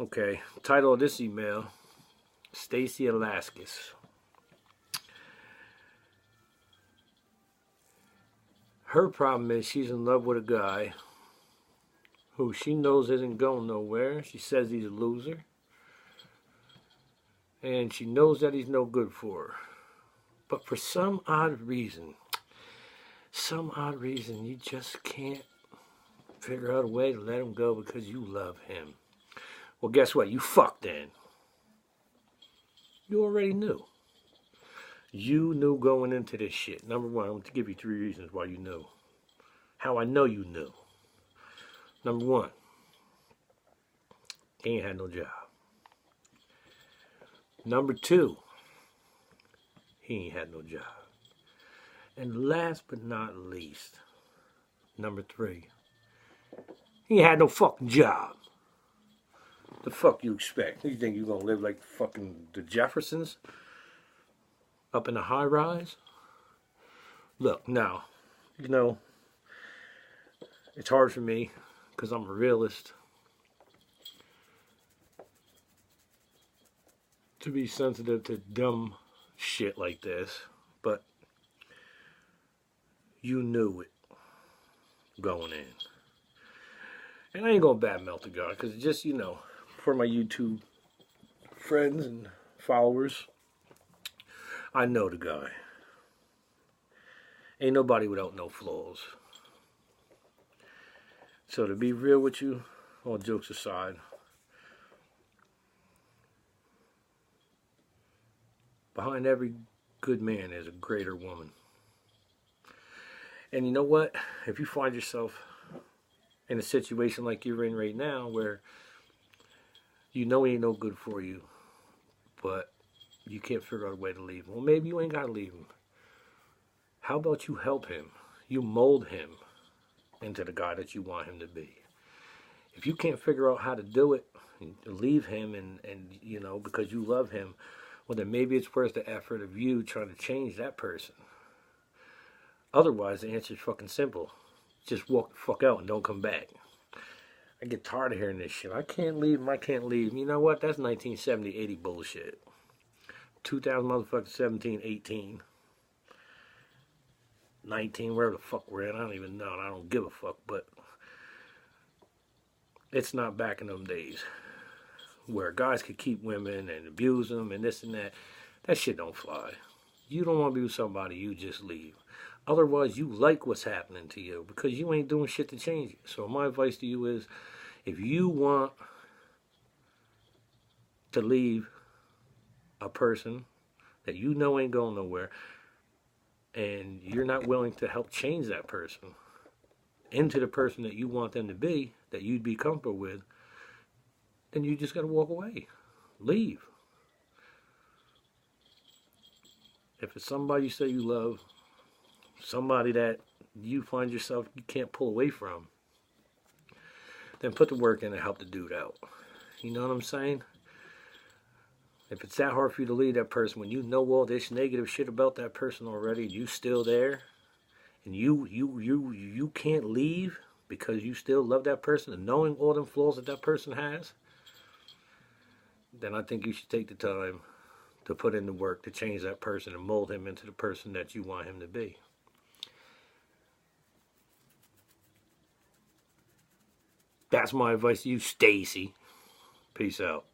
Okay, title of this email, Stacy Alaskis. Her problem is she's in love with a guy who she knows isn't going nowhere. She says he's a loser. And she knows that he's no good for her. But for some odd reason, you just can't figure out a way to let him go because you love him. Well, guess what? You fucked in. You already knew. You knew going into this shit. Number one, I'm going to give you 3 reasons why you knew. How I know you knew. Number one, he ain't had no job. Number two, he ain't had no job. And last but not least, number three, he ain't had no fucking job. The fuck you expect? You think you gonna live like fucking the Jeffersons? Up in a high rise? Look, now, you know, it's hard for me because I'm a realist to be sensitive to dumb shit like this, but you knew it going in. And I ain't gonna badmouth the guy because just, you know, for my YouTube friends and followers, I know the guy. Ain't nobody without no flaws. So to be real with you, all jokes aside, behind every good man is a greater woman. And you know what? If you find yourself in a situation like you're in right now where you know he ain't no good for you, but you can't figure out a way to leave him. Well, maybe you ain't got to leave him. How about you help him? You mold him into the guy that you want him to be. If you can't figure out how to do it, leave him and you know, because you love him, well, then maybe it's worth the effort of you trying to change that person. Otherwise, the answer is fucking simple. Just walk the fuck out and don't come back. I get tired of hearing this shit. I can't leave him, I can't leave him. You know what? That's 1970, 80 bullshit. 2017, 18, 19, wherever the fuck we're at. I don't even know. I don't give a fuck. But it's not back in them days where guys could keep women and abuse them and this and that. That shit don't fly. You don't want to be with somebody, you just leave. Otherwise, you like what's happening to you because you ain't doing shit to change it. So my advice to you is, if you want to leave a person that you know ain't going nowhere and you're not willing to help change that person into the person that you want them to be, that you'd be comfortable with, then you just got to walk away. Leave. If it's somebody you say you love, somebody that you find yourself you can't pull away from, then put the work in and help the dude out. You know what I'm saying? If it's that hard for you to leave that person when you know all this negative shit about that person already, you still there, and you can't leave because you still love that person and knowing all them flaws that that person has, then I think you should take the time to put in the work to change that person and mold him into the person that you want him to be. That's my advice to you, Stacy. Peace out.